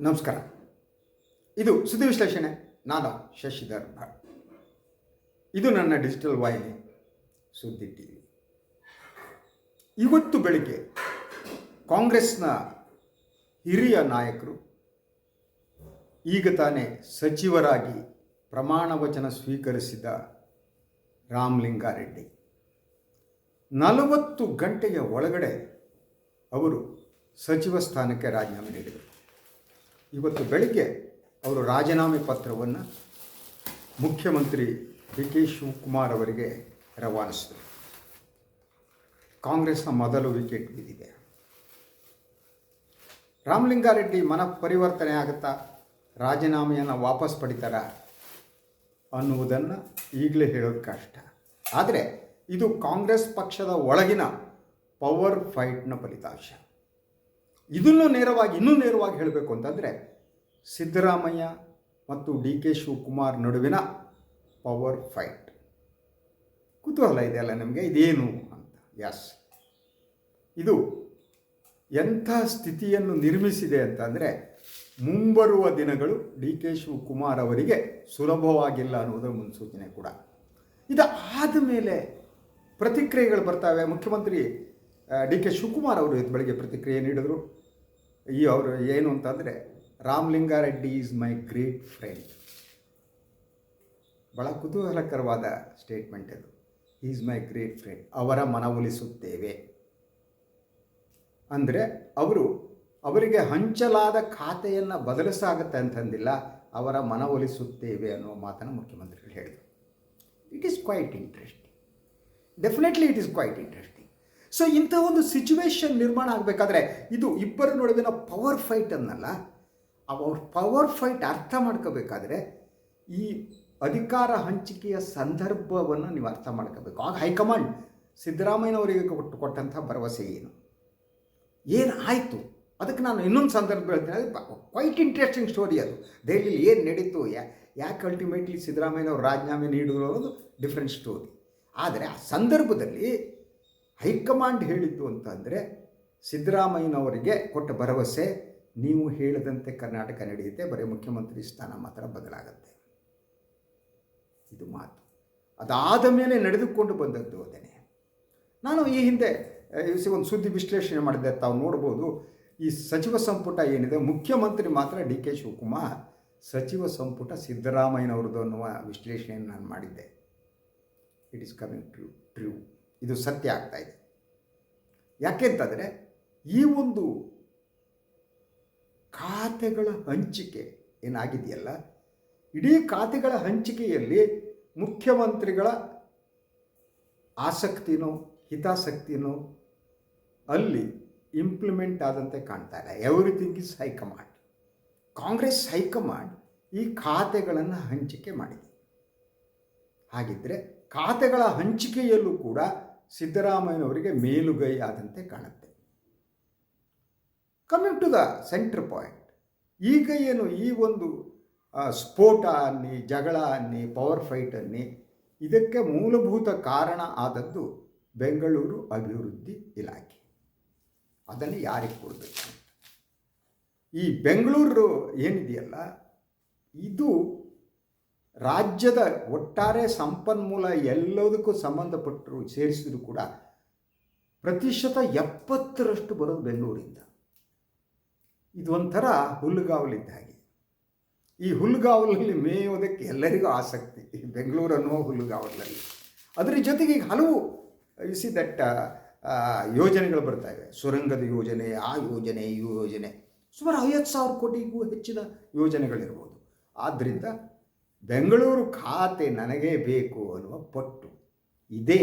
ನಮಸ್ಕಾರ. ಇದು ಸುದ್ದಿ ವಿಶ್ಲೇಷಣೆ. ನಾನು ಶಶಿಧರ್ ಭಟ್. ಇದು ನನ್ನ ಡಿಜಿಟಲ್ ವಾಹಿನಿ ಸುದ್ದಿ ಟಿವಿ. ಇವತ್ತು ಬೆಳಿಗ್ಗೆ ಕಾಂಗ್ರೆಸ್ನ ಹಿರಿಯ ನಾಯಕರು ಈಗ ತಾನೇ ಸಚಿವರಾಗಿ ಪ್ರಮಾಣ ವಚನ ಸ್ವೀಕರಿಸಿದ ರಾಮಲಿಂಗಾರೆಡ್ಡಿ 40 ಗಂಟೆಯ ಒಳಗಡೆ ಅವರು ಸಚಿವ ಸ್ಥಾನಕ್ಕೆ ರಾಜೀನಾಮೆ ನೀಡಿದರು. ಇವತ್ತು ಬೆಳಗ್ಗೆ ಅವರು ರಾಜೀನಾಮೆ ಪತ್ರವನ್ನು ಮುಖ್ಯಮಂತ್ರಿ ಡಿ ಕೆ ಶಿವಕುಮಾರ್ ಅವರಿಗೆ ರವಾನಿಸಿದರು. ಕಾಂಗ್ರೆಸ್ನ ಮೊದಲು ವಿಕೆಟ್ ಬಿದ್ದಿದೆ. ರಾಮಲಿಂಗಾರೆಡ್ಡಿ ಮನ ಪರಿವರ್ತನೆ ಆಗುತ್ತಾ, ರಾಜೀನಾಮೆಯನ್ನು ವಾಪಸ್ ಪಡಿತಾರಾ ಅನ್ನುವುದನ್ನು ಈಗಲೇ ಹೇಳೋದು ಕಷ್ಟ. ಆದರೆ ಇದು ಕಾಂಗ್ರೆಸ್ ಪಕ್ಷದ ಒಳಗಿನ ಪವರ್ ಫೈಟ್ನ ಫಲಿತಾಂಶ. ಇನ್ನೂ ನೇರವಾಗಿ ಹೇಳಬೇಕು ಅಂತಂದರೆ ಸಿದ್ದರಾಮಯ್ಯ ಮತ್ತು ಡಿ ಕೆ ಶಿವಕುಮಾರ್ ನಡುವಿನ ಪವರ್ ಫೈಟ್. ಕುತೂಹಲ ಇದೆಯಲ್ಲ ನಿಮಗೆ, ಇದೇನು ಅಂತ. ಇದು ಎಂಥ ಸ್ಥಿತಿಯನ್ನು ನಿರ್ಮಿಸಿದೆ ಅಂತಂದರೆ ಮುಂಬರುವ ದಿನಗಳು ಡಿ ಕೆ ಶಿವಕುಮಾರ್ ಅವರಿಗೆ ಸುಲಭವಾಗಿಲ್ಲ ಅನ್ನೋದರ ಮುನ್ಸೂಚನೆ ಕೂಡ. ಇದು ಆದ ಮೇಲೆ ಪ್ರತಿಕ್ರಿಯೆಗಳು ಬರ್ತವೆ. ಮುಖ್ಯಮಂತ್ರಿ ಡಿ ಕೆ ಶಿವಕುಮಾರ್ ಅವರು ಇದು ಬೆಳಗ್ಗೆ ಪ್ರತಿಕ್ರಿಯೆ ನೀಡಿದರು. ಅವರು ಏನು ಅಂತಂದರೆ, Ramalinga Reddy is my great friend. ಭಾಳ ಕುತೂಹಲಕರವಾದ ಸ್ಟೇಟ್ಮೆಂಟ್ ಇದು. Is my great friend. ಅವರ ಮನವೊಲಿಸುತ್ತೇವೆ ಅಂದರೆ ಅವರಿಗೆ ಹಂಚಲಾದ ಖಾತೆಯನ್ನು ಬದಲಿಸಾಗುತ್ತೆ ಅಂತಂದಿಲ್ಲ, ಅವರ ಮನವೊಲಿಸುತ್ತೇವೆ ಅನ್ನುವ ಮಾತನ್ನು ಮುಖ್ಯಮಂತ್ರಿಗಳು ಹೇಳಿದರು. It is quite interesting. Definitely it is quite interesting. So ಇಂಥ ಒಂದು ಸಿಚುವೇಶನ್ ನಿರ್ಮಾಣ ಆಗಬೇಕಾದ್ರೆ ಇದು ಇಬ್ಬರ ನಡುವಿನ ಪವರ್ ಫೈಟ್ ಅನ್ನಲ್ಲ, ಅವ್ರ ಪವರ್ ಫೈಟ್ ಅರ್ಥ ಮಾಡ್ಕೋಬೇಕಾದ್ರೆ ಈ ಅಧಿಕಾರ ಹಂಚಿಕೆಯ ಸಂದರ್ಭವನ್ನು ನೀವು ಅರ್ಥ ಮಾಡ್ಕೋಬೇಕು. ಆಗ ಹೈಕಮಾಂಡ್ ಸಿದ್ದರಾಮಯ್ಯನವರಿಗೆ ಕೊಟ್ಟಂಥ ಭರವಸೆ ಏನು ಆಯಿತು, ಅದಕ್ಕೆ ನಾನು ಇನ್ನೊಂದು ಸಂದರ್ಭ ಹೇಳ್ತೀನಿ. ಅದು ಕ್ವೈಟ್ ಇಂಟ್ರೆಸ್ಟಿಂಗ್ ಸ್ಟೋರಿ. ಅದು ದೆಹಲಿಯಲ್ಲಿ ಏನು ನಡೀತು, ಯಾಕೆ ಅಲ್ಟಿಮೇಟ್ಲಿ ಸಿದ್ದರಾಮಯ್ಯನವರು ರಾಜೀನಾಮೆ ನೀಡಿದ್ರು ಅನ್ನೋದು ಡಿಫ್ರೆಂಟ್ ಸ್ಟೋರಿ. ಆದರೆ ಆ ಸಂದರ್ಭದಲ್ಲಿ ಹೈಕಮಾಂಡ್ ಹೇಳಿದ್ದು ಅಂತಂದರೆ, ಸಿದ್ದರಾಮಯ್ಯನವರಿಗೆ ಕೊಟ್ಟ ಭರವಸೆ, ನೀವು ಹೇಳಿದಂತೆ ಕರ್ನಾಟಕ ನಡೆಯುತ್ತೆ, ಬರೀ ಮುಖ್ಯಮಂತ್ರಿ ಸ್ಥಾನ ಮಾತ್ರ ಬದಲಾಗುತ್ತೆ. ಇದು ಮಾತು. ಅದಾದ ಮೇಲೆ ನಡೆದುಕೊಂಡು ಬಂದದ್ದು ಅದನ್ನೇ. ನಾನು ಈ ಹಿಂದೆ ಒಂದು ಸುದ್ದಿ ವಿಶ್ಲೇಷಣೆ ಮಾಡಿದೆ, ತಾವು ನೋಡ್ಬೋದು. ಈ ಸಚಿವ ಸಂಪುಟ ಏನಿದೆ, ಮುಖ್ಯಮಂತ್ರಿ ಮಾತ್ರ ಡಿ ಕೆ ಶಿವಕುಮಾರ್, ಸಚಿವ ಸಂಪುಟ ಸಿದ್ದರಾಮಯ್ಯನವ್ರದ್ದು ಅನ್ನುವ ವಿಶ್ಲೇಷಣೆಯನ್ನು ನಾನು ಮಾಡಿದ್ದೆ. It is coming true. ಇದು ಸತ್ಯ ಆಗ್ತಾ ಇದೆ. ಯಾಕೆಂತಂದರೆ ಈ ಒಂದು ಖಾತೆಗಳ ಹಂಚಿಕೆ ಏನಾಗಿದೆಯಲ್ಲ, ಇಡೀ ಖಾತೆಗಳ ಹಂಚಿಕೆಯಲ್ಲಿ ಮುಖ್ಯಮಂತ್ರಿಗಳ ಆಸಕ್ತಿನೋ ಹಿತಾಸಕ್ತಿನೋ ಅಲ್ಲಿ ಇಂಪ್ಲಿಮೆಂಟ್ ಆದಂತೆ ಕಾಣ್ತಾ ಇಲ್ಲ. Everything is high command. Congress high command ಈ ಖಾತೆಗಳನ್ನು ಹಂಚಿಕೆ ಮಾಡಿದೆ. ಹಾಗಿದ್ದರೆ ಖಾತೆಗಳ ಹಂಚಿಕೆಯಲ್ಲೂ ಕೂಡ ಸಿದ್ದರಾಮಯ್ಯನವರಿಗೆ ಮೇಲುಗೈ ಆದಂತೆ ಕಾಣುತ್ತೆ. Coming to the centre point, ಈಗ ಏನು ಈ ಒಂದು ಸ್ಫೋಟ ಅನ್ನಿ, ಜಗಳ ಅನ್ನಿ, ಪವರ್ ಫೈಟ್ ಅನ್ನಿ, ಇದಕ್ಕೆ ಮೂಲಭೂತ ಕಾರಣ ಆದದ್ದು ಬೆಂಗಳೂರು ಅಭಿವೃದ್ಧಿ ಇಲಾಖೆ. ಅದನ್ನು ಯಾರಿಗೆ ಕೊಡಬೇಕು? ಈ ಬೆಂಗಳೂರು ಏನಿದೆಯಲ್ಲ, ಇದು ರಾಜ್ಯದ ಒಟ್ಟಾರೆ ಸಂಪನ್ಮೂಲ ಎಲ್ಲದಕ್ಕೂ ಸಂಬಂಧಪಟ್ಟರು ಸೇರಿಸಿದ್ರು ಕೂಡ ಪ್ರತಿಶತ 70% ಬರೋದು ಬೆಂಗಳೂರಿಂದ. ಇದು ಒಂಥರ ಹುಲ್ಲುಗಾವಲಿದ್ದ ಹಾಗೆ. ಈ ಹುಲ್ಲುಗಾವಲಲ್ಲಿ ಮೇಯೋದಕ್ಕೆ ಎಲ್ಲರಿಗೂ ಆಸಕ್ತಿ, ಈ ಬೆಂಗಳೂರು ಅನ್ನುವ ಹುಲ್ಲುಗಾವಲಲ್ಲಿ. ಅದರ ಜೊತೆಗೆ ಈಗ ಹಲವು ದಟ್ಟ ಯೋಜನೆಗಳು ಬರ್ತಾ ಇವೆ. ಸುರಂಗದ ಯೋಜನೆ, ಆ ಯೋಜನೆ, ಈ ಯೋಜನೆ, ಸುಮಾರು 50,000 ಕೋಟಿಗೂ ಹೆಚ್ಚಿನ ಯೋಜನೆಗಳಿರ್ಬೋದು. ಆದ್ದರಿಂದ ಬೆಂಗಳೂರು ಖಾತೆ ನನಗೇ ಬೇಕು ಅನ್ನುವ ಪಟ್ಟು ಇದೇ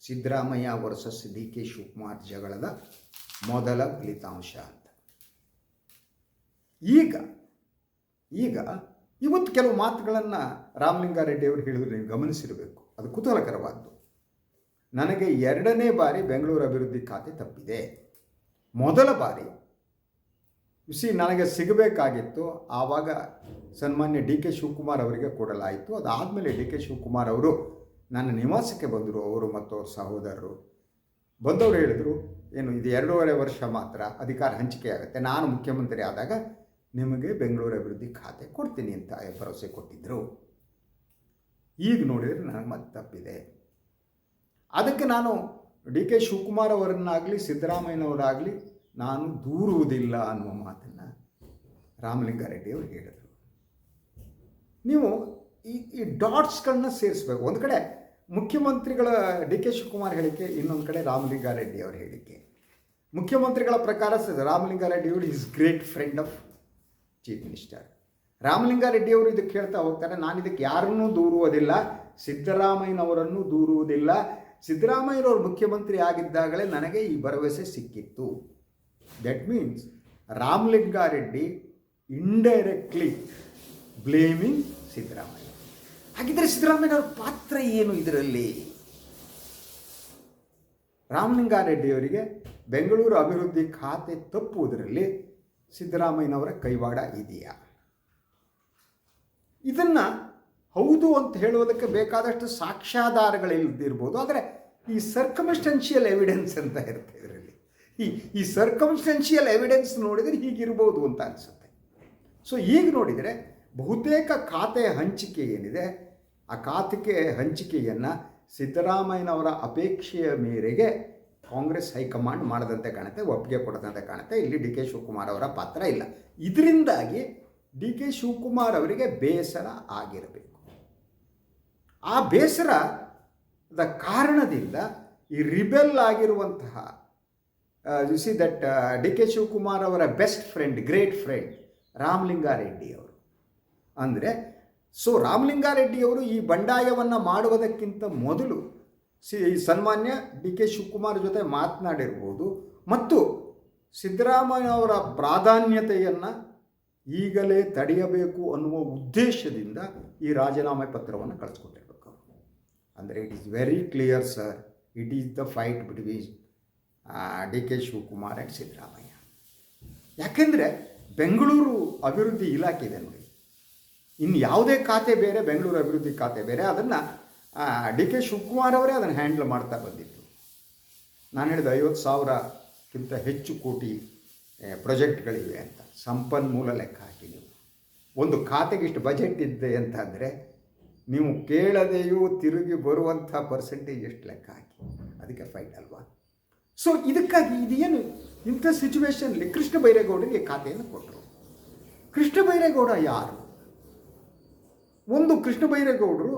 Siddaramaiah versus D K Shivakumar ಜಗಳದ ಮೊದಲ ಫಲಿತಾಂಶ ಅಂತ. ಈಗ ಇವತ್ತು ಕೆಲವು ಮಾತುಗಳನ್ನು ರಾಮಲಿಂಗಾರೆಡ್ಡಿ ಅವರು ಹೇಳಿದ್ರು, ನೀವು ಗಮನಿಸಿರಬೇಕು. ಅದು ಕುತೂಹಲಕರವಾದ್ದು. ನನಗೆ 2ನೇ ಬಾರಿ ಬೆಂಗಳೂರು ಅಭಿವೃದ್ಧಿ ಖಾತೆ ತಪ್ಪಿದೆ. ಮೊದಲ ಬಾರಿ ನನಗೆ ಸಿಗಬೇಕಾಗಿತ್ತು, ಆವಾಗ ಸನ್ಮಾನ್ಯ ಡಿ ಕೆ ಶಿವಕುಮಾರ್ ಅವರಿಗೆ ಕೊಡಲಾಯಿತು. ಅದಾದಮೇಲೆ ಡಿ ಕೆ ಶಿವಕುಮಾರ್ ಅವರು ನನ್ನ ನಿವಾಸಕ್ಕೆ ಬಂದರು. ಅವರು ಮತ್ತು ಅವ್ರ ಸಹೋದರರು ಬಂದವರು ಹೇಳಿದರು, ಏನು ಇದು 2.5 ವರ್ಷ ಮಾತ್ರ ಅಧಿಕಾರ ಹಂಚಿಕೆ ಆಗುತ್ತೆ, ನಾನು ಮುಖ್ಯಮಂತ್ರಿ ಆದಾಗ ನಿಮಗೆ ಬೆಂಗಳೂರು ಅಭಿವೃದ್ಧಿ ಖಾತೆ ಕೊಡ್ತೀನಿ ಅಂತ ಭರವಸೆ ಕೊಟ್ಟಿದ್ದರು. ಈಗ ನೋಡಿದರೆ ನನಗೆ ಮತ್ತೆ ತಪ್ಪಿದೆ. ಅದಕ್ಕೆ ನಾನು ಡಿ ಕೆ ಶಿವಕುಮಾರ್ ಅವರನ್ನಾಗಲಿ ಸಿದ್ದರಾಮಯ್ಯನವರಾಗಲಿ ನಾನು ದೂರುವುದಿಲ್ಲ ಅನ್ನುವ ಮಾತನ್ನು ರಾಮಲಿಂಗಾರೆಡ್ಡಿ ಅವರು ಹೇಳಿದರು. ನೀವು ಈ ಡಾಟ್ಸ್ಗಳನ್ನ ಸೇರಿಸ್ಬೇಕು. ಒಂದು ಕಡೆ ಮುಖ್ಯಮಂತ್ರಿಗಳ ಡಿ ಕೆ ಶಿವಕುಮಾರ್ ಹೇಳಿಕೆ, ಇನ್ನೊಂದು ಕಡೆ ರಾಮಲಿಂಗಾರೆಡ್ಡಿ ಅವರ ಹೇಳಿಕೆ. ಮುಖ್ಯಮಂತ್ರಿಗಳ ಪ್ರಕಾರ ರಾಮಲಿಂಗಾರೆಡ್ಡಿ ಅವರು is great friend of chief minister. Ramalinga Reddy ಅವರು ಇದಕ್ಕೆ ಹೇಳ್ತಾ ಹೋಗ್ತಾರೆ, ನಾನು ಇದಕ್ಕೆ ಯಾರನ್ನೂ ದೂರುವುದಿಲ್ಲ, ಸಿದ್ದರಾಮಯ್ಯನವರನ್ನು ದೂರುವುದಿಲ್ಲ. ಸಿದ್ದರಾಮಯ್ಯನವರು ಮುಖ್ಯಮಂತ್ರಿ ಆಗಿದ್ದಾಗಲೇ ನನಗೆ ಈ ಭರವಸೆ ಸಿಕ್ಕಿತ್ತು. That means Ramalinga Reddy indirectly blaming Siddaramaiah. ಹಾಗಿದ್ದರೆ ಸಿದ್ದರಾಮಯ್ಯನವ್ರ ಪಾತ್ರ ಏನು ಇದರಲ್ಲಿ? ರಾಮಲಿಂಗಾರೆಡ್ಡಿಯವರಿಗೆ ಬೆಂಗಳೂರು ಅಭಿವೃದ್ಧಿ ಖಾತೆ ತಪ್ಪುವುದರಲ್ಲಿ ಸಿದ್ದರಾಮಯ್ಯನವರ ಕೈವಾಡ ಇದೆಯಾ? ಇದನ್ನು ಹೌದು ಅಂತ ಹೇಳುವುದಕ್ಕೆ ಬೇಕಾದಷ್ಟು ಸಾಕ್ಷ್ಯಾಧಾರಗಳಿಲ್ದಿರ್ಬೋದು. ಆದರೆ ಈ ಸರ್ಕಮ್ಸ್ಟೆನ್ಷಿಯಲ್ ಎವಿಡೆನ್ಸ್ ಅಂತ ಇರುತ್ತೆ ಇದರಲ್ಲಿ. ಈ ಸರ್ಕಮ್ಸ್ಟೆನ್ಷಿಯಲ್ ಎವಿಡೆನ್ಸ್ ನೋಡಿದರೆ ಹೀಗಿರ್ಬೋದು ಅಂತ ಅನಿಸುತ್ತೆ. ಸೊ ಈಗ ನೋಡಿದರೆ ಬಹುತೇಕ ಖಾತೆಯ ಹಂಚಿಕೆ ಏನಿದೆ, ಆ ಖಾತೆ ಹಂಚಿಕೆಯನ್ನು ಸಿದ್ದರಾಮಯ್ಯನವರ ಅಪೇಕ್ಷೆಯ ಮೇರೆಗೆ ಕಾಂಗ್ರೆಸ್ ಹೈಕಮಾಂಡ್ ಮಾಡದಂತೆ ಕಾಣುತ್ತೆ, ಒಪ್ಪಿಗೆ ಕೊಡದಂತೆ ಕಾಣುತ್ತೆ. ಇಲ್ಲಿ ಡಿ ಕೆ ಶಿವಕುಮಾರ್ ಅವರ ಪಾತ್ರ ಇಲ್ಲ. ಇದರಿಂದಾಗಿ ಡಿ ಕೆ ಶಿವಕುಮಾರ್ ಅವರಿಗೆ ಬೇಸರ ಆಗಿರಬೇಕು. ಆ ಬೇಸರದ ಕಾರಣದಿಂದ ಈ ರಿಬೆಲ್ ಆಗಿರುವಂತಹ you see that D K Shivakumar ಅವರ best friend, great friend Ramalinga Reddy ಅವರು. ಅಂದರೆ ರಾಮಲಿಂಗಾರೆಡ್ಡಿಯವರು ಈ ಬಂಡಾಯವನ್ನು ಮಾಡುವುದಕ್ಕಿಂತ ಮೊದಲು ಸನ್ಮಾನ್ಯ ಡಿ ಕೆ ಶಿವಕುಮಾರ್ ಜೊತೆ ಮಾತನಾಡಿರ್ಬೋದು ಮತ್ತು ಸಿದ್ದರಾಮಯ್ಯ ಅವರ ಪ್ರಾಧಾನ್ಯತೆಯನ್ನು ಈಗಲೇ ತಡೆಯಬೇಕು ಅನ್ನುವ ಉದ್ದೇಶದಿಂದ ಈ ರಾಜೀನಾಮೆ ಪತ್ರವನ್ನು ಕಳಿಸ್ಕೊಟ್ಟಿರ್ಬೇಕು. ಅಂದರೆ it is very clear sir, it is the fight between D K Shivakumar and Siddaramaiah. ಯಾಕೆಂದರೆ ಬೆಂಗಳೂರು ಅಭಿವೃದ್ಧಿ ಇಲಾಖೆ ಇದೆ ನೋಡಿ, ಇನ್ನು ಯಾವುದೇ ಖಾತೆ ಬೇರೆ, ಬೆಂಗಳೂರು ಅಭಿವೃದ್ಧಿ ಖಾತೆ ಬೇರೆ. ಅದನ್ನು ಡಿ ಕೆ ಶಿವಕುಮಾರ್ ಅವರೇ ಅದನ್ನು ಹ್ಯಾಂಡಲ್ ಮಾಡ್ತಾ ಬಂದಿತ್ತು. ನಾನು ಹೇಳಿದ 50,000ಕ್ಕಿಂತ ಹೆಚ್ಚು ಕೋಟಿ ಪ್ರಾಜೆಕ್ಟ್ಗಳಿವೆ ಅಂತ ಸಂಪನ್ಮೂಲ ಲೆಕ್ಕ ಹಾಕಿ ನೀವು ಒಂದು ಖಾತೆಗೆ ಇಷ್ಟು ಬಜೆಟ್ ಇದೆ ಅಂತಂದರೆ ನೀವು ಕೇಳದೆಯೂ ತಿರುಗಿ ಬರುವಂಥ ಪರ್ಸೆಂಟೇಜ್ ಎಷ್ಟು ಲೆಕ್ಕ ಹಾಕಿ, ಅದಕ್ಕೆ ಫೈಟ್ ಅಲ್ವಾ? ಸೊ ಇದಕ್ಕಾಗಿ ಇದೇನು ಇಂಥ ಸಿಚುವೇಶನ್ಲಿ ಕೃಷ್ಣ ಬೈರೇಗೌಡರಿಗೆ ಖಾತೆಯನ್ನು ಕೊಟ್ಟರು. ಕೃಷ್ಣ ಬೈರೇಗೌಡ ಯಾರು? ಒಂದು ಕೃಷ್ಣ ಬೈರೇಗೌಡರು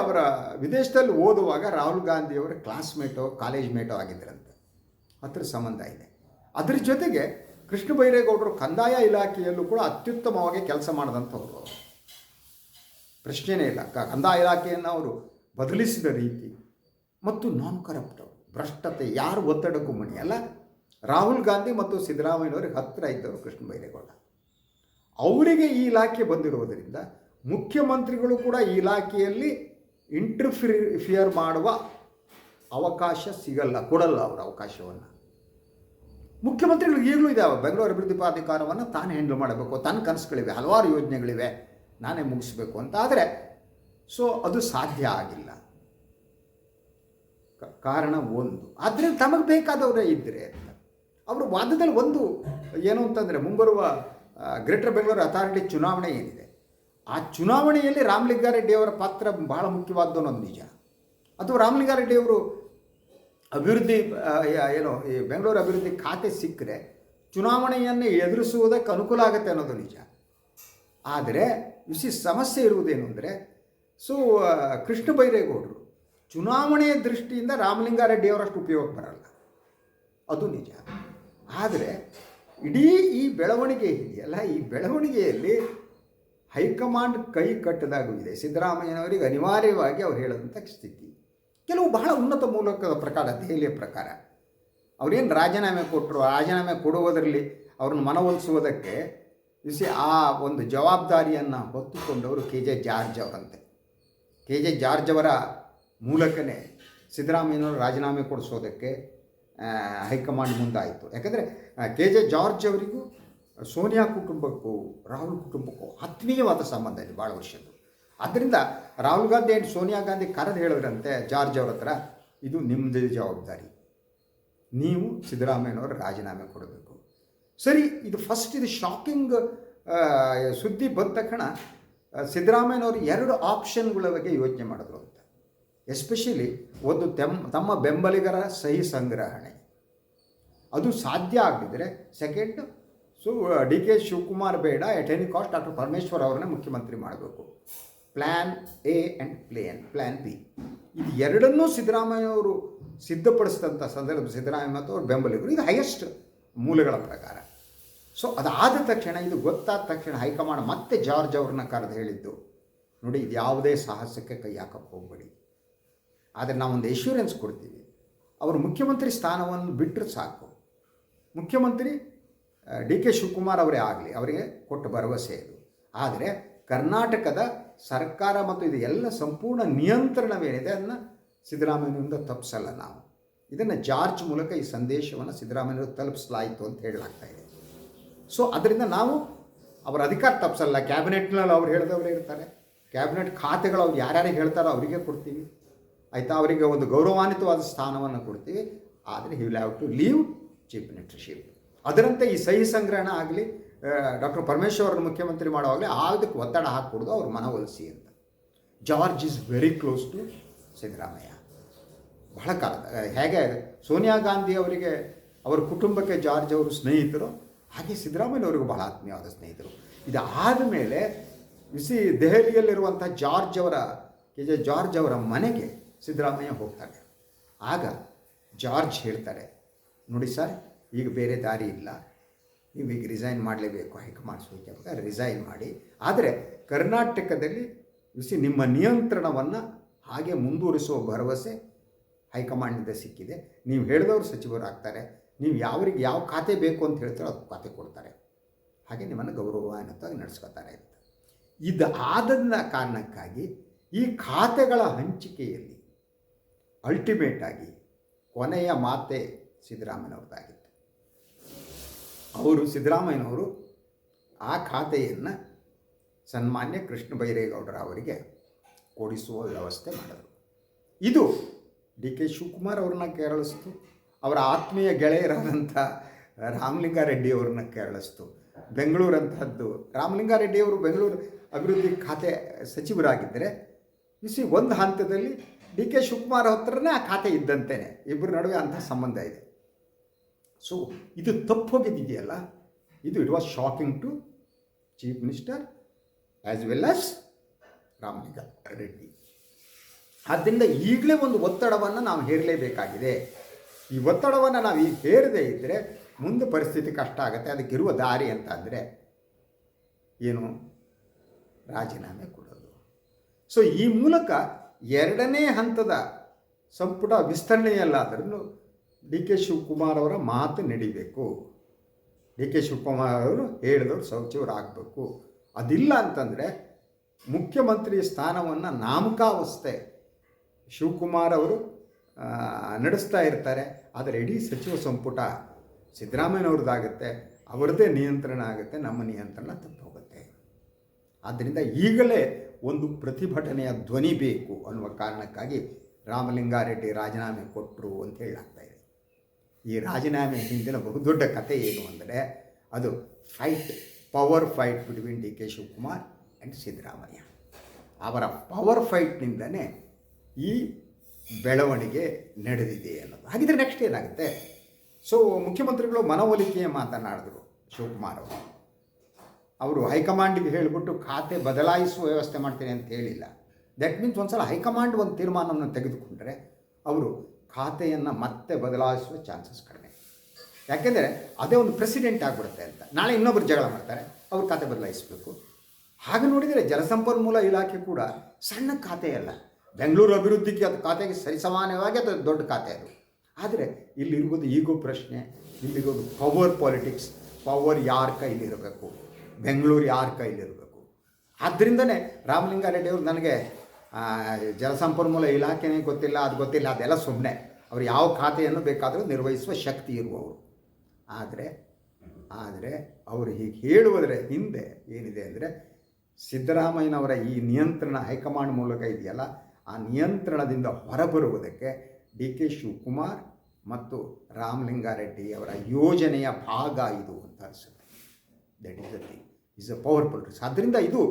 ಅವರ ವಿದೇಶದಲ್ಲಿ ಓದುವಾಗ ರಾಹುಲ್ ಗಾಂಧಿಯವರ ಕ್ಲಾಸ್ಮೇಟೋ ಕಾಲೇಜ್ ಮೇಟೋ ಆಗಿದ್ದರಂತೆ, ಹತ್ರ ಸಂಬಂಧ ಇದೆ. ಅದರ ಜೊತೆಗೆ ಕೃಷ್ಣ ಬೈರೇಗೌಡರು ಕಂದಾಯ ಇಲಾಖೆಯಲ್ಲೂ ಕೂಡ ಅತ್ಯುತ್ತಮವಾಗಿ ಕೆಲಸ ಮಾಡಿದಂಥವ್ರು, ಪ್ರಶ್ನೆಯೇ ಇಲ್ಲ. ಕಂದಾಯ ಇಲಾಖೆಯನ್ನು ಅವರು ಬದಲಿಸಿದ ರೀತಿ ಮತ್ತು ನಾನ್ ಕರಪ್ಟ್, ಭ್ರಷ್ಟತೆ, ಯಾರು ಒತ್ತಡಕ್ಕೂ ಮಣಿಯಲ್ಲ. ರಾಹುಲ್ ಗಾಂಧಿ ಮತ್ತು ಸಿದ್ದರಾಮಯ್ಯನವ್ರಿಗೆ ಹತ್ತಿರ ಇದ್ದವರು ಕೃಷ್ಣ ಬೈರೇಗೌಡ. ಅವರಿಗೆ ಈ ಇಲಾಖೆ ಬಂದಿರುವುದರಿಂದ ಮುಖ್ಯಮಂತ್ರಿಗಳು ಕೂಡ ಈ ಇಲಾಖೆಯಲ್ಲಿ ಇಂಟರ್ಫಿಯರ್ ಮಾಡುವ ಅವಕಾಶ ಸಿಗಲ್ಲ, ಕೊಡಲ್ಲ ಅವರ ಅವಕಾಶವನ್ನು. ಮುಖ್ಯಮಂತ್ರಿಗಳು ಈಗಲೂ ಇದ್ದಾವೆ, ಬೆಂಗಳೂರು ಅಭಿವೃದ್ಧಿ ಪ್ರಾಧಿಕಾರವನ್ನು ತಾನೇ ಹ್ಯಾಂಡಲ್ ಮಾಡಬೇಕು, ತನ್ನ ಕನಸುಗಳಿವೆ, ಹಲವಾರು ಯೋಜನೆಗಳಿವೆ, ನಾನೇ ಮುಗಿಸ್ಬೇಕು ಅಂತ. ಆದರೆ ಅದು ಸಾಧ್ಯ ಆಗಿಲ್ಲ. ಕಾರಣ ಒಂದು, ಆದರೆ ತಮಗೆ ಬೇಕಾದವರೇ ಇದ್ದರೆ ಅಂತ ಅವರು ವಾದದಲ್ಲಿ ಒಂದು ಏನು ಅಂತಂದರೆ, ಮುಂಬರುವ ಗ್ರೇಟರ್ ಬೆಂಗಳೂರು ಅಥಾರಿಟಿ ಚುನಾವಣೆ ಏನಿದೆ, ಆ ಚುನಾವಣೆಯಲ್ಲಿ ರಾಮಲಿಂಗಾರೆಡ್ಡಿಯವರ ಪಾತ್ರ ಬಹಳ ಮುಖ್ಯವಾದ್ದು ಅನ್ನೋದು ನಿಜ. ಅಥವಾ ರಾಮಲಿಂಗಾರೆಡ್ಡಿಯವರು ಅಭಿವೃದ್ಧಿ ಈ ಬೆಂಗಳೂರು ಅಭಿವೃದ್ಧಿ ಖಾತೆ ಸಿಕ್ಕರೆ ಚುನಾವಣೆಯನ್ನು ಎದುರಿಸುವುದಕ್ಕೆ ಅನುಕೂಲ ಆಗುತ್ತೆ ಅನ್ನೋದು ನಿಜ. ಆದರೆ ಸಮಸ್ಯೆ ಇರುವುದೇನು ಅಂದರೆ, ಕೃಷ್ಣ ಬೈರೇಗೌಡರು ಚುನಾವಣೆಯ ದೃಷ್ಟಿಯಿಂದ ರಾಮಲಿಂಗಾರೆಡ್ಡಿಯವರಷ್ಟು ಉಪಯೋಗ ಬರಲ್ಲ, ಅದು ನಿಜ. ಆದರೆ ಇಡೀ ಈ ಬೆಳವಣಿಗೆ ಇದೆಯಲ್ಲ, ಈ ಬೆಳವಣಿಗೆಯಲ್ಲಿ ಹೈಕಮಾಂಡ್ ಕೈ ಕಟ್ಟದಾಗೂ ಇದೆ. ಸಿದ್ದರಾಮಯ್ಯನವರಿಗೆ ಅನಿವಾರ್ಯವಾಗಿ ಅವ್ರು ಹೇಳೋದಂಥ ಸ್ಥಿತಿ. ಕೆಲವು ಬಹಳ ಉನ್ನತ ಮೂಲಕದ ಪ್ರಕಾರ, ದೆಹಲಿಯ ಪ್ರಕಾರ ಅವರೇನು ರಾಜೀನಾಮೆ ಕೊಟ್ಟರು, ರಾಜೀನಾಮೆ ಕೊಡುವುದರಲ್ಲಿ ಅವ್ರನ್ನ ಮನವೊಲಿಸುವುದಕ್ಕೆ ಆ ಒಂದು ಜವಾಬ್ದಾರಿಯನ್ನು ಹೊತ್ತುಕೊಂಡವರು ಕೆ ಜೆ ಜಾರ್ಜ್ ಅವರಂತೆ. ಕೆ ಜೆ ಜಾರ್ಜ್ ಅವರ ಮೂಲಕನೇ ಸಿದ್ದರಾಮಯ್ಯನವರು ರಾಜೀನಾಮೆ ಕೊಡಿಸೋದಕ್ಕೆ ಹೈಕಮಾಂಡ್ ಮುಂದಾಯಿತು. ಯಾಕಂದರೆ ಕೆ ಜೆ ಜಾರ್ಜ್ ಅವರಿಗೂ ಸೋನಿಯಾ ಕುಟುಂಬಕ್ಕೂ ರಾಹುಲ್ ಕುಟುಂಬಕ್ಕೂ ಆತ್ಮೀಯವಾದ ಸಂಬಂಧ ಇದೆ ಭಾಳ ವರ್ಷದ್ದು. ಆದ್ದರಿಂದ ರಾಹುಲ್ ಗಾಂಧಿ ಆ್ಯಂಡ್ ಸೋನಿಯಾ ಗಾಂಧಿ ಕರೆದು ಹೇಳಿದ್ರಂತೆ ಜಾರ್ಜ್ ಅವ್ರ ಹತ್ರ, ಇದು ನಿಮ್ಮದೇ ಜವಾಬ್ದಾರಿ, ನೀವು ಸಿದ್ದರಾಮಯ್ಯನವರು ರಾಜೀನಾಮೆ ಕೊಡಬೇಕು. ಸರಿ, ಇದು ಫಸ್ಟ್ ಇದು ಶಾಕಿಂಗ್ ಸುದ್ದಿ ಬಂದ ತಕ್ಷಣ ಸಿದ್ದರಾಮಯ್ಯನವರು 2 ಆಪ್ಷನ್ಗಳ ಬಗ್ಗೆ ಯೋಚನೆ ಮಾಡಿದ್ರು ಅಂತ. ಎಸ್ಪೆಷಲಿ ಒಂದು ತಮ್ಮ ಬೆಂಬಲಿಗರ ಸಹಿ ಸಂಗ್ರಹಣೆ, ಅದು ಸಾಧ್ಯ ಆಗದಿದ್ದರೆ ಸೆಕೆಂಡ್, ಡಿ ಕೆ ಶಿವಕುಮಾರ್ ಬೇಡ, at any cost doctor Parameshwar ಅವರನ್ನೇ ಮುಖ್ಯಮಂತ್ರಿ ಮಾಡಬೇಕು. Plan A and plan B, ಇದು ಎರಡನ್ನೂ ಸಿದ್ದರಾಮಯ್ಯವರು ಸಿದ್ಧಪಡಿಸಿದಂಥ ಸಂದರ್ಭ ಸಿದ್ದರಾಮಯ್ಯ ಮತ್ತು ಅವ್ರ ಬೆಂಬಲಿಗರು, ಇದು ಹೈಯೆಸ್ಟ್ ಮೂಲಗಳ ಪ್ರಕಾರ. ಸೊ ಅದಾದ ತಕ್ಷಣ, ಇದು ಗೊತ್ತಾದ ತಕ್ಷಣ ಹೈಕಮಾಂಡ್ ಮತ್ತೆ ಜಾರ್ಜ್ ಅವ್ರನ್ನ ಕರೆದು ಹೇಳಿದ್ದು, ನೋಡಿ ಇದು ಯಾವುದೇ ಸಾಹಸಕ್ಕೆ ಕೈ ಹಾಕಕ್ಕೆ ಹೋಗಬೇಡಿ, ಆದರೆ ನಾವೊಂದು ಎಶ್ಯೂರೆನ್ಸ್ ಕೊಡ್ತೀವಿ, ಅವರು ಮುಖ್ಯಮಂತ್ರಿ ಸ್ಥಾನವನ್ನು ಬಿಟ್ಟರೆ ಸಾಕು, ಮುಖ್ಯಮಂತ್ರಿ ಡಿ ಕೆ ಶಿವಕುಮಾರ್ ಅವರೇ ಆಗಲಿ, ಅವರಿಗೆ ಕೊಟ್ಟ ಭರವಸೆ ಇದು. ಆದರೆ ಕರ್ನಾಟಕದ ಸರ್ಕಾರ ಮತ್ತು ಇದು ಎಲ್ಲ ಸಂಪೂರ್ಣ ನಿಯಂತ್ರಣವೇನಿದೆ ಅದನ್ನು ಸಿದ್ದರಾಮಯ್ಯನಿಂದ ತಪ್ಪಿಸಲ್ಲ ನಾವು. ಇದನ್ನು ಜಾರ್ಜ್ ಮೂಲಕ ಈ ಸಂದೇಶವನ್ನು ಸಿದ್ದರಾಮಯ್ಯವರು ತಲುಪಿಸಲಾಯಿತು ಅಂತ ಹೇಳಲಾಗ್ತಾ ಇದೆ. ಸೊ ಅದರಿಂದ ನಾವು ಅವರ ಅಧಿಕಾರ ತಪ್ಪಿಸಲ್ಲ. ಕ್ಯಾಬಿನೆಟ್ನಲ್ಲಿ ಅವ್ರು ಹೇಳಿದವರೇ ಇರ್ತಾರೆ, ಕ್ಯಾಬಿನೆಟ್ ಖಾತೆಗಳು ಅವ್ರು ಯಾರ್ಯಾರಿಗೆ ಹೇಳ್ತಾರೋ ಅವರಿಗೆ ಕೊಡ್ತೀವಿ, ಆಯಿತಾ, ಅವರಿಗೆ ಒಂದು ಗೌರವಾನ್ವಿತವಾದ ಸ್ಥಾನವನ್ನು ಕೊಡ್ತೀವಿ. ಆದರೆ he will have to leave chief ministership. ಅದರಂತೆ ಈ ಸಹಿ ಸಂಗ್ರಹಣ ಆಗಲಿ, ಡಾಕ್ಟರ್ ಪರಮೇಶ್ವರ್ ಅವ್ರನ್ನ ಮುಖ್ಯಮಂತ್ರಿ ಮಾಡುವಾಗಲೇ ಅದಕ್ಕೆ ಒತ್ತಡ ಹಾಕ್ಕೊಡೋದು, ಅವ್ರ ಮನವೊಲಿಸಿ ಅಂತ. George is very close to Siddaramaiah, ಬಹಳ ಕಾಲದ. ಹೇಗೆ ಸೋನಿಯಾ ಗಾಂಧಿ ಅವರಿಗೆ ಅವರ ಕುಟುಂಬಕ್ಕೆ ಜಾರ್ಜ್ ಅವರು ಸ್ನೇಹಿತರು, ಹಾಗೆ ಸಿದ್ದರಾಮಯ್ಯನವರಿಗೂ ಬಹಳ ಆತ್ಮೀಯವಾದ ಸ್ನೇಹಿತರು. ಇದಾದ ಮೇಲೆ ದೆಹಲಿಯಲ್ಲಿರುವಂಥ ಜಾರ್ಜ್ ಅವರ ಮನೆಗೆ ಸಿದ್ದರಾಮಯ್ಯ ಹೋಗ್ತಾರೆ. ಆಗ ಜಾರ್ಜ್ ಹೇಳ್ತಾರೆ, ನೋಡಿ ಸರ್, ಈಗ ಬೇರೆ ದಾರಿ ಇಲ್ಲ, ನೀವೀಗ ರಿಸೈನ್ ಮಾಡಲೇಬೇಕು, ಹೈಕಮಾಂಡ್ ಸೂಚನೆ ರಿಸೈನ್ ಮಾಡಿ, ಆದರೆ ಕರ್ನಾಟಕದಲ್ಲಿ ನಿಮ್ಮ ನಿಯಂತ್ರಣವನ್ನು ಹಾಗೆ ಮುಂದುವರಿಸುವ ಭರವಸೆ ಹೈಕಮಾಂಡಿಂದ ಸಿಕ್ಕಿದೆ, ನೀವು ಹೇಳಿದವರು ಸಚಿವರಾಗ್ತಾರೆ, ನೀವು ಯಾವರಿಗೆ ಯಾವ ಖಾತೆ ಬೇಕು ಅಂತ ಹೇಳ್ತಾರೋ ಅದು ಖಾತೆ ಕೊಡ್ತಾರೆ, ಹಾಗೆ ನಿಮ್ಮನ್ನು ಗೌರವಾನ್ವಿತವಾಗಿ ನಡೆಸ್ಕೊತಾರೆ ಅಂತ. ಇದಾದ ಕಾರಣಕ್ಕಾಗಿ ಈ ಖಾತೆಗಳ ಹಂಚಿಕೆಯಲ್ಲಿ ಅಲ್ಟಿಮೇಟಾಗಿ ಕೊನೆಯ ಮಾತೆ ಸಿದ್ದರಾಮಯ್ಯನವ್ರದ್ದಾಗಿತ್ತು. ಸಿದ್ದರಾಮಯ್ಯನವರು ಆ ಖಾತೆಯನ್ನು ಸನ್ಮಾನ್ಯ ಕೃಷ್ಣ ಬೈರೇಗೌಡರ ಅವರಿಗೆ ಕೊಡಿಸುವ ವ್ಯವಸ್ಥೆ ಮಾಡಿದರು. ಇದು ಡಿ ಕೆ ಶಿವಕುಮಾರ್ ಅವ್ರನ್ನ ಕೆರಳಿಸ್ತು, ಅವರ ಆತ್ಮೀಯ ಗೆಳೆಯರಾದಂಥ ರಾಮಲಿಂಗಾರೆಡ್ಡಿ ಅವ್ರನ್ನ ಕೆರಳಿಸ್ತು. ಬೆಂಗಳೂರಂತಹದ್ದು, ರಾಮಲಿಂಗಾರೆಡ್ಡಿಯವರು ಬೆಂಗಳೂರು ಅಭಿವೃದ್ಧಿ ಖಾತೆ ಸಚಿವರಾಗಿದ್ದರೆ ಒಂದು ಹಂತದಲ್ಲಿ ಡಿ ಕೆ ಶಿವಕುಮಾರ್ ಹತ್ರನೇ ಆ ಖಾತೆ ಇದ್ದಂತೆಯೇ, ಇಬ್ಬರ ನಡುವೆ ಅಂಥ ಸಂಬಂಧ ಇದೆ. ಸೊ ಇದು ತಪ್ಪು ಹೋಗಿದೆಯಲ್ಲ, ಇದು it was shocking to chief minister as well as Ramalinga Reddy. ಆದ್ದರಿಂದ ಈಗಲೇ ಒಂದು ಒತ್ತಡವನ್ನು ನಾವು ಹೇರಲೇಬೇಕಾಗಿದೆ. ಈ ಒತ್ತಡವನ್ನು ನಾವು ಈಗ ಹೇರದೇ ಇದ್ದರೆ ಮುಂದೆ ಪರಿಸ್ಥಿತಿ ಕಷ್ಟ ಆಗುತ್ತೆ. ಅದಕ್ಕಿರುವ ದಾರಿ ಅಂತ ಅಂದರೆ ಏನು? ರಾಜೀನಾಮೆ ಕೊಡೋದು. ಸೊ ಈ ಮೂಲಕ 2ನೇ ಹಂತದ ಸಂಪುಟ ವಿಸ್ತರಣೆಯಲ್ಲಾದರೂ ಡಿ ಕೆ ಶಿವಕುಮಾರ್ ಅವರ ಮಾತು ನಡಿಬೇಕು. ಡಿ ಕೆ ಶಿವಕುಮಾರ್ ಅವರು ಹೇಳಿದವರು ಸಚಿವರಾಗಬೇಕು. ಅದಿಲ್ಲ ಅಂತಂದರೆ ಮುಖ್ಯಮಂತ್ರಿ ಸ್ಥಾನವನ್ನು ನಾಮಕಾವಸ್ಥೆ ಶಿವಕುಮಾರ್ ಅವರು ನಡೆಸ್ತಾ ಇರ್ತಾರೆ, ಆದರೆ ಇಡೀ ಸಚಿವ ಸಂಪುಟ ಸಿದ್ದರಾಮಯ್ಯನವ್ರದ್ದಾಗುತ್ತೆ, ಅವರದ್ದೇ ನಿಯಂತ್ರಣ ಆಗುತ್ತೆ, ನಮ್ಮ ನಿಯಂತ್ರಣ ತಪ್ಪು ಹೋಗುತ್ತೆ. ಆದ್ದರಿಂದ ಈಗಲೇ ಒಂದು ಪ್ರತಿಭಟನೆಯ ಧ್ವನಿ ಬೇಕು ಅನ್ನುವ ಕಾರಣಕ್ಕಾಗಿ ರಾಮಲಿಂಗಾರೆಡ್ಡಿ ರಾಜೀನಾಮೆ ಕೊಟ್ಟರು ಅಂತ ಹೇಳಲಾಗ್ತಾ ಇದೆ. ಈ ರಾಜೀನಾಮೆ ಹಿಂದಿನ ಬಹುದೊಡ್ಡ ಕಥೆ ಏನು ಅಂದರೆ ಅದು power fight between D K Shivakumar and Siddaramaiah. ಅವರ ಪವರ್ ಫೈಟ್ನಿಂದನೇ ಈ ಬೆಳವಣಿಗೆ ನಡೆದಿದೆ ಅನ್ನೋದು. ಹಾಗಿದ್ರೆ ನೆಕ್ಸ್ಟ್ ಏನಾಗುತ್ತೆ? ಸೊ ಮುಖ್ಯಮಂತ್ರಿಗಳು ಮನವೊಲಿಕೆಯ ಮಾತನಾಡಿದ್ರು ಶಿವಕುಮಾರ್ ಅವರು ಹೈಕಮಾಂಡಿಗೆ ಹೇಳಿಬಿಟ್ಟು ಖಾತೆ ಬದಲಾಯಿಸುವ ವ್ಯವಸ್ಥೆ ಮಾಡ್ತೀನಿ ಅಂತ ಹೇಳಿಲ್ಲ. ದಟ್ ಮೀನ್ಸ್ ಒಂದು ಸಲ ಹೈಕಮಾಂಡ್ ಒಂದು ತೀರ್ಮಾನವನ್ನು ತೆಗೆದುಕೊಂಡ್ರೆ ಅವರು ಖಾತೆಯನ್ನು ಮತ್ತೆ ಬದಲಾಯಿಸುವ ಚಾನ್ಸಸ್ ಕಡಿಮೆ. ಯಾಕೆಂದರೆ ಅದೇ ಒಂದು ಪ್ರೆಸಿಡೆಂಟ್ ಆಗಿಬಿಡುತ್ತೆ ಅಂತ. ನಾಳೆ ಇನ್ನೊಬ್ಬರು ಜಗಳ ಮಾಡ್ತಾರೆ, ಅವ್ರ ಖಾತೆ ಬದಲಾಯಿಸಬೇಕು. ಹಾಗೆ ನೋಡಿದರೆ ಜಲಸಂಪನ್ಮೂಲ ಇಲಾಖೆ ಕೂಡ ಸಣ್ಣ ಖಾತೆ ಅಲ್ಲ, ಬೆಂಗಳೂರು ಅಭಿವೃದ್ಧಿಗೆ ಅದು ಖಾತೆಗೆ ಸರಿಸಮಾನವಾಗಿ ಅದು ದೊಡ್ಡ ಖಾತೆ ಅದು. ಆದರೆ ಇಲ್ಲಿರುವುದು ಈಗೋ ಪ್ರಶ್ನೆ, ಇಲ್ಲಿರೋದು ಪವರ್ ಪಾಲಿಟಿಕ್ಸ್, ಪವರ್ ಯಾರ ಕೈಲಿರಬೇಕು, ಬೆಂಗಳೂರು ಯಾರ ಕೈಲಿರಬೇಕು. ಆದ್ದರಿಂದನೇ ರಾಮಲಿಂಗಾರೆಡ್ಡಿ ಅವರು ನನಗೆ ಜಲಸಂಪನ್ಮೂಲ ಇಲಾಖೆನೇ ಗೊತ್ತಿಲ್ಲ, ಅದು ಗೊತ್ತಿಲ್ಲ, ಅದೆಲ್ಲ ಸುಮ್ಮನೆ, ಅವರು ಯಾವ ಖಾತೆಯನ್ನು ಬೇಕಾದರೂ ನಿರ್ವಹಿಸುವ ಶಕ್ತಿ ಇರುವವರು. ಆದರೆ ಅವರು ಹೀಗೆ ಹೇಳುವುದರ ಹಿಂದೆ ಏನಿದೆ ಅಂದರೆ ಸಿದ್ದರಾಮಯ್ಯನವರ ಈ ನಿಯಂತ್ರಣ ಹೈಕಮಾಂಡ್ ಮೂಲಕ ಇದೆಯಲ್ಲ, ಆ ನಿಯಂತ್ರಣದಿಂದ ಹೊರಬರುವುದಕ್ಕೆ ಡಿ ಕೆ ಶಿವಕುಮಾರ್ ಮತ್ತು ರಾಮಲಿಂಗಾರೆಡ್ಡಿ ಅವರ ಯೋಜನೆಯ ಭಾಗ ಇದು ಅಂತ ಅನಿಸುತ್ತೆ. That is the thing, is a power politics. ಆದ್ದರಿಂದ ಇದು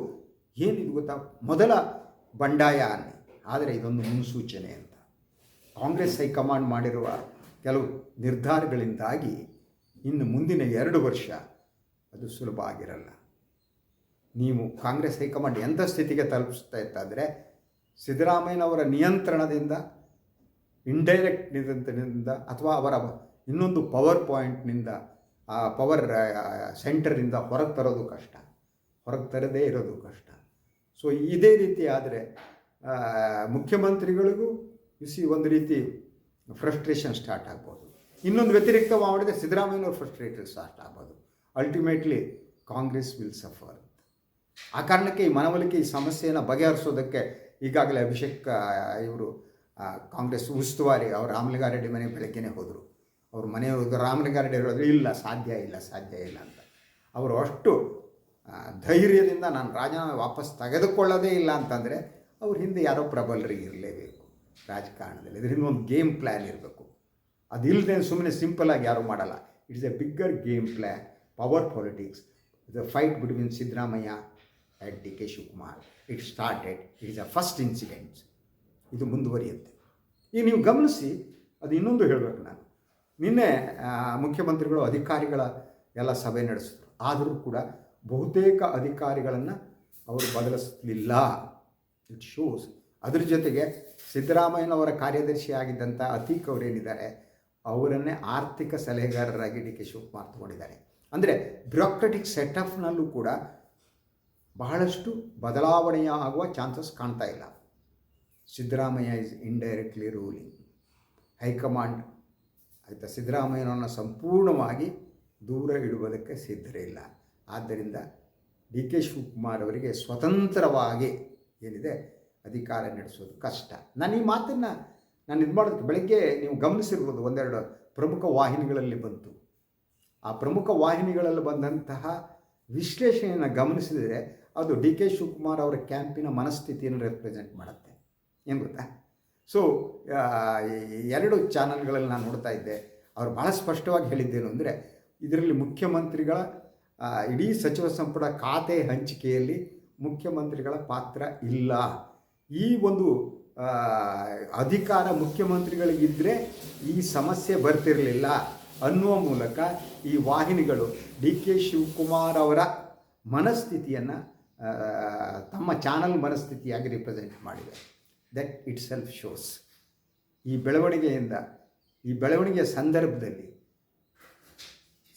ಏನಿದು ಗೊತ್ತಾ, ಮೊದಲ ಬಂಡಾಯ ಅನ್ನಿ, ಆದರೆ ಇದೊಂದು ಮುನ್ಸೂಚನೆ ಅಂತ. ಕಾಂಗ್ರೆಸ್ ಹೈಕಮಾಂಡ್ ಮಾಡಿರುವ ಕೆಲವು ನಿರ್ಧಾರಗಳಿಂದಾಗಿ ಇನ್ನು ಮುಂದಿನ 2 ವರ್ಷ ಅದು ಸುಲಭ ಆಗಿರಲ್ಲ. ನೀವು ಕಾಂಗ್ರೆಸ್ ಹೈಕಮಾಂಡ್ ಎಂಥ ಸ್ಥಿತಿಗೆ ತಲುಪಿಸ್ತಾ ಇತ್ತಾದರೆ, ಸಿದ್ದರಾಮಯ್ಯನವರ ನಿಯಂತ್ರಣದಿಂದ, ಇಂಡೈರೆಕ್ಟ್ ನಿಯಂತ್ರಣದಿಂದ, ಅಥವಾ ಅವರ ಇನ್ನೊಂದು ಪವರ್ ಪಾಯಿಂಟ್ನಿಂದ, ಆ ಪವರ್ ಸೆಂಟರಿಂದ ಹೊರಗೆ ತರೋದು ಕಷ್ಟ, ಹೊರಗೆ ತರದೇ ಇರೋದು ಕಷ್ಟ. ಸೊ ಇದೇ ರೀತಿ ಆದರೆ ಮುಖ್ಯಮಂತ್ರಿಗಳಿಗೂ ಒಂದು ರೀತಿ ಫ್ರಸ್ಟ್ರೇಷನ್ ಸ್ಟಾರ್ಟ್ ಆಗ್ಬೋದು. ಇನ್ನೊಂದು ವ್ಯತಿರಿಕ್ತ ಮಾಡಿದರೆ ಸಿದ್ದರಾಮಯ್ಯನವ್ರು ಫ್ರಸ್ಟ್ರೇಟೆಡ್ ಸ್ಟಾರ್ಟ್ ಆಗ್ಬೋದು. Ultimately Congress will suffer. ಆ ಕಾರಣಕ್ಕೆ ಈ ಮನವೊಲಿಕೆ, ಈ ಸಮಸ್ಯೆಯನ್ನು ಬಗೆಹರಿಸೋದಕ್ಕೆ ಈಗಾಗಲೇ ಅಭಿಷೇಕ್ ಇವರು ಕಾಂಗ್ರೆಸ್ ಉಸ್ತುವಾರಿ ಅವರು ರಾಮಲಿಂಗಾರೆಡ್ಡಿ ಮನೆ ಬೆಳಗ್ಗೆನೇ ಹೋದರು. ಅವ್ರ ಮನೆಯವರು ರಾಮಲಿಂಗಾರೆಡ್ಡಿ ಹೇಳಿದ್ರು ಇಲ್ಲ ಸಾಧ್ಯ ಇಲ್ಲ ಅಂತ. ಅವರು ಅಷ್ಟು ಧೈರ್ಯದಿಂದ ನಾನು ರಾಜೀನಾಮೆ ವಾಪಸ್ ತೆಗೆದುಕೊಳ್ಳೋದೇ ಇಲ್ಲ ಅಂತಂದರೆ ಅವ್ರ ಹಿಂದೆ ಯಾರೋ ಪ್ರಬಲರಿಗೆ ಇರಲೇಬೇಕು ರಾಜಕಾರಣದಲ್ಲಿ. ಇದರಿಂದ ಒಂದು ಗೇಮ್ ಪ್ಲ್ಯಾನ್ ಇರಬೇಕು. ಅದಿಲ್ಲದೆ ಸುಮ್ಮನೆ ಸಿಂಪಲಾಗಿ ಯಾರೂ ಮಾಡಲ್ಲ. It's A bigger game plan, power politics, the fight between Siddaramaiah and D K Shivakumar. It started, it is a first incidents. ಇದು ಮುಂದುವರಿಯುತ್ತೆ. ಈಗ ನೀವು ಗಮನಿಸಿ, ಅದು ಇನ್ನೊಂದು ಹೇಳಬೇಕು ನಾನು. ನಿನ್ನೆ ಮುಖ್ಯಮಂತ್ರಿಗಳು ಅಧಿಕಾರಿಗಳ ಎಲ್ಲ ಸಭೆ ನಡೆಸಿದ್ರು. ಆದರೂ ಕೂಡ ಬಹುತೇಕ ಅಧಿಕಾರಿಗಳನ್ನು ಅವರು ಬದಲಿಸಲಿಲ್ಲ. It shows. ಅದ್ರ ಜೊತೆಗೆ ಸಿದ್ದರಾಮಯ್ಯನವರ ಕಾರ್ಯದರ್ಶಿ ಆಗಿದ್ದಂಥ ಅತೀಕ್ ಅವರೇನಿದ್ದಾರೆ ಅವರನ್ನೇ ಆರ್ಥಿಕ ಸಲಹೆಗಾರರಾಗಿ ಡಿ ಕೆ ಶಿವಕುಮಾರ್ ತಗೊಂಡಿದ್ದಾರೆ. ಅಂದರೆ ಬ್ಯೂರೋಕ್ರೆಟಿಕ್ ಸೆಟಪ್ನಲ್ಲೂ ಕೂಡ ಬಹಳಷ್ಟು ಬದಲಾವಣೆಯ ಆಗುವ ಚಾನ್ಸಸ್ ಕಾಣ್ತಾ ಇಲ್ಲ. Siddaramaiah is indirectly ruling. High command ಆಯಿತಾ ಸಿದ್ದರಾಮಯ್ಯನನ್ನು ಸಂಪೂರ್ಣವಾಗಿ ದೂರ ಇಡುವುದಕ್ಕೆ ಸಿದ್ಧರಿಲ್ಲ. ಆದ್ದರಿಂದ ಡಿ ಕೆ ಶಿವಕುಮಾರ್ ಅವರಿಗೆ ಸ್ವತಂತ್ರವಾಗಿ ಏನಿದೆ ಅಧಿಕಾರ ನಡೆಸೋದು ಕಷ್ಟ. ನಾನು ಈ ಮಾತನ್ನು ಇದು ಮಾಡೋದಕ್ಕೆ ಬೆಳಗ್ಗೆ ನೀವು ಗಮನಿಸಿರ್ಬೋದು, 1-2 ಪ್ರಮುಖ ವಾಹಿನಿಗಳಲ್ಲಿ ಬಂತು. ಆ ಪ್ರಮುಖ ವಾಹಿನಿಗಳಲ್ಲಿ ಬಂದಂತಹ ವಿಶ್ಲೇಷಣೆಯನ್ನು ಗಮನಿಸಿದರೆ ಅದು ಡಿ ಕೆ ಶಿವಕುಮಾರ್ ಅವರ ಕ್ಯಾಂಪಿನ ಮನಸ್ಥಿತಿಯನ್ನು ರೆಪ್ರೆಸೆಂಟ್ ಮಾಡುತ್ತೆ. ಏನು ಗೊತ್ತಾ? ಸೊ 2 ಚಾನಲ್ಗಳಲ್ಲಿ ನಾನು ನೋಡ್ತಾ ಇದ್ದೆ. ಅವರು ಭಾಳ ಸ್ಪಷ್ಟವಾಗಿ ಹೇಳಿದ್ದೇನು ಅಂದರೆ, ಇದರಲ್ಲಿ ಮುಖ್ಯಮಂತ್ರಿಗಳ ಇಡೀ ಸಚಿವ ಸಂಪುಟ ಖಾತೆ ಹಂಚಿಕೆಯಲ್ಲಿ ಮುಖ್ಯಮಂತ್ರಿಗಳ ಪಾತ್ರ ಇಲ್ಲ. ಈ ಒಂದು ಅಧಿಕಾರ ಮುಖ್ಯಮಂತ್ರಿಗಳಿಗಿದ್ದರೆ ಈ ಸಮಸ್ಯೆ ಬರ್ತಿರಲಿಲ್ಲ ಅನ್ನುವ ಮೂಲಕ ಈ ವಾಹಿನಿಗಳು ಡಿ ಕೆ ಶಿವಕುಮಾರ್ ಅವರ ಮನಸ್ಥಿತಿಯನ್ನು ತಮ್ಮ ಚಾನಲ್ ಮನಸ್ಥಿತಿಯಾಗಿ ರಿಪ್ರೆಸೆಂಟ್ ಮಾಡಿದೆ. That it self shows. ಈ ಬೆಳವಣಿಗೆಯ ಸಂದರ್ಭದಲ್ಲಿ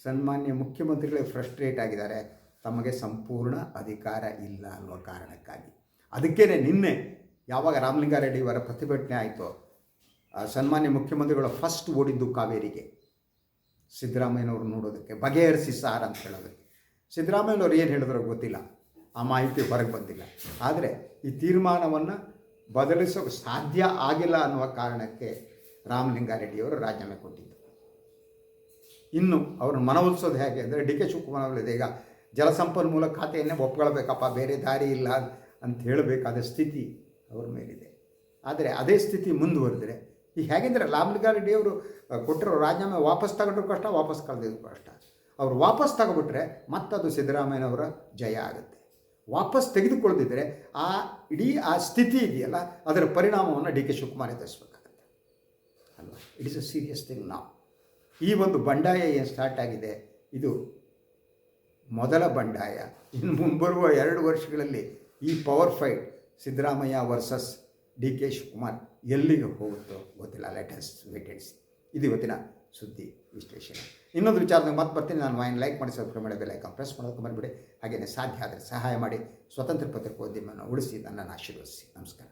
ಸನ್ಮಾನ್ಯ ಮುಖ್ಯಮಂತ್ರಿಗಳೇ ಫ್ರಸ್ಟ್ರೇಟ್ ಆಗಿದ್ದಾರೆ, ತಮಗೆ ಸಂಪೂರ್ಣ ಅಧಿಕಾರ ಇಲ್ಲ ಅನ್ನುವ ಕಾರಣಕ್ಕಾಗಿ. ಅದಕ್ಕೇ ನಿನ್ನೆ ಯಾವಾಗ ರಾಮಲಿಂಗಾರೆಡ್ಡಿ ಅವರ ಪ್ರತಿಭಟನೆ ಆಯಿತೋ, ಸನ್ಮಾನ್ಯ ಮುಖ್ಯಮಂತ್ರಿಗಳು ಫಸ್ಟ್ ಓಡಿದ್ದು ಕಾವೇರಿಗೆ, ಸಿದ್ದರಾಮಯ್ಯನವರು ನೋಡೋದಕ್ಕೆ, ಬಗೆಹರಿಸಿ ಸಾರ್ ಅಂತ ಹೇಳೋದಕ್ಕೆ. ಸಿದ್ದರಾಮಯ್ಯನವರು ಏನು ಹೇಳಿದ್ರೋ ಗೊತ್ತಿಲ್ಲ, ಆ ಮಾಹಿತಿ ಹೊರಗೆ ಬಂದಿಲ್ಲ. ಆದರೆ ಈ ತೀರ್ಮಾನವನ್ನು ಬದಲಿಸೋಕೆ ಸಾಧ್ಯ ಆಗಿಲ್ಲ ಅನ್ನುವ ಕಾರಣಕ್ಕೆ ರಾಮಲಿಂಗಾರೆಡ್ಡಿಯವರು ರಾಜೀನಾಮೆ ಕೊಟ್ಟಿದ್ದು. ಇನ್ನು ಅವ್ರನ್ನ ಮನವೊಲಿಸೋದು ಹೇಗೆ ಅಂದರೆ, ಡಿ ಕೆ ಶಿವಕುಮಾರ್ ಅವರಿದೆ ಈಗ ಜಲಸಂಪನ್ಮೂಲ ಖಾತೆಯನ್ನೇ ಒಪ್ಕೊಳ್ಬೇಕಪ್ಪ, ಬೇರೆ ದಾರಿ ಇಲ್ಲ ಅಂತ ಹೇಳಬೇಕಾದ ಸ್ಥಿತಿ ಅವ್ರ ಮೇಲಿದೆ. ಆದರೆ ಅದೇ ಸ್ಥಿತಿ ಮುಂದುವರೆದರೆ ಈಗ ಹೇಗೆಂದರೆ ರಾಮಲಿಂಗಾರೆಡ್ಡಿಯವರು ಕೊಟ್ಟರು ರಾಜೀನಾಮೆ ವಾಪಸ್ ತಗೊಂಡ್ರು ಕಷ್ಟ, ವಾಪಸ್ ಕಳೆದಿದ್ದು ಕಷ್ಟ. ಅವರು ವಾಪಸ್ ತಗೊಬಿಟ್ರೆ ಮತ್ತದು ಸಿದ್ದರಾಮಯ್ಯನವರ ಜಯ ಆಗುತ್ತೆ. ವಾಪಸ್ ತೆಗೆದುಕೊಳ್ಳದಿದ್ದರೆ ಇಡೀ ಆ ಸ್ಥಿತಿ ಇದೆಯಲ್ಲ, ಅದರ ಪರಿಣಾಮವನ್ನು ಡಿ ಕೆ ಶಿವಕುಮಾರ್ ಎದುರಿಸಬೇಕಾಗತ್ತೆ ಅಲ್ವಾ. It is a serious thing. ನಾವು ಈ ಒಂದು ಬಂಡಾಯ ಏನು ಸ್ಟಾರ್ಟ್ ಆಗಿದೆ, ಇದು ಮೊದಲ ಬಂಡಾಯ. ಇನ್ನು ಮುಂಬರುವ 2 ವರ್ಷಗಳಲ್ಲಿ ಈ power fight Siddaramaiah versus D K Shivakumar ಎಲ್ಲಿಗೆ ಹೋಗುತ್ತೋ ಗೊತ್ತಿಲ್ಲ. Let us wait and see. ಇದು ಇವತ್ತಿನ ಸುದ್ದಿ ವಿಶ್ಲೇಷಣೆ. ಇನ್ನೊಂದು ವಿಚಾರದಾಗ ಮತ್ತೆ ಬರ್ತೀನಿ. ನಾನು ಲೈಕ್ ಮಾಡಿ, ಸಬ್ಸ್ಕ್ರೈಬ್ ಮಾಡಿ, ಬೆಲ್ ಐಕಾನ್ ಪ್ರೆಸ್ ಮಾಡೋದಕ್ಕೆ ಮರಿಬೇಡಿ. ಹಾಗೆಯೇ ಸಾಧ್ಯ ಆದರೆ ಸಹಾಯ ಮಾಡಿ ಸ್ವತಂತ್ರ ಪತ್ರಿಕೋದ್ಯಮವನ್ನು ಉಳಿಸಿ ನನ್ನನ್ನು ಆಶೀರ್ವದಿಸಿ. ನಮಸ್ಕಾರ.